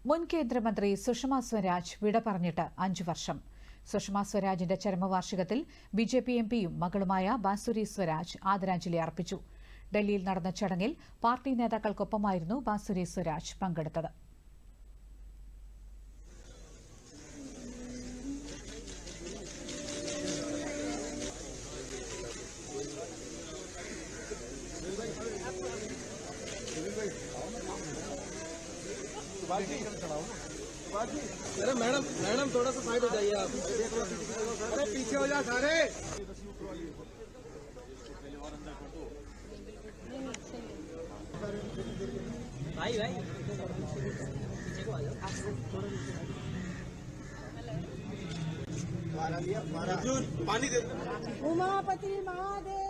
മുൻ കേന്ദ്രമന്ത്രി സുഷമ സ്വരാജ് വിട പറഞ്ഞിട്ട് 5 വർഷം. സുഷമ സ്വരാജിന്റെ ചരമവാർഷികത്തിൽ ബിജെപി എംപിയും മകളുമായ ബാസുരി സ്വരാജ് ആദരാഞ്ജലി അർപ്പിച്ചു. ഡൽഹിയിൽ നടന്ന ചടങ്ങിൽ പാർട്ടി നേതാക്കൾക്കൊപ്പമായിരുന്നു ബാസുരി സ്വരാജ് പങ്കെടുത്തത്. अरे मैडम थोड़ा सा साइड हो जाइए आप। अरे पीछे हो जा सारे। भाई पीछे को आ जाओ। पानी दे। उमापति महादेव।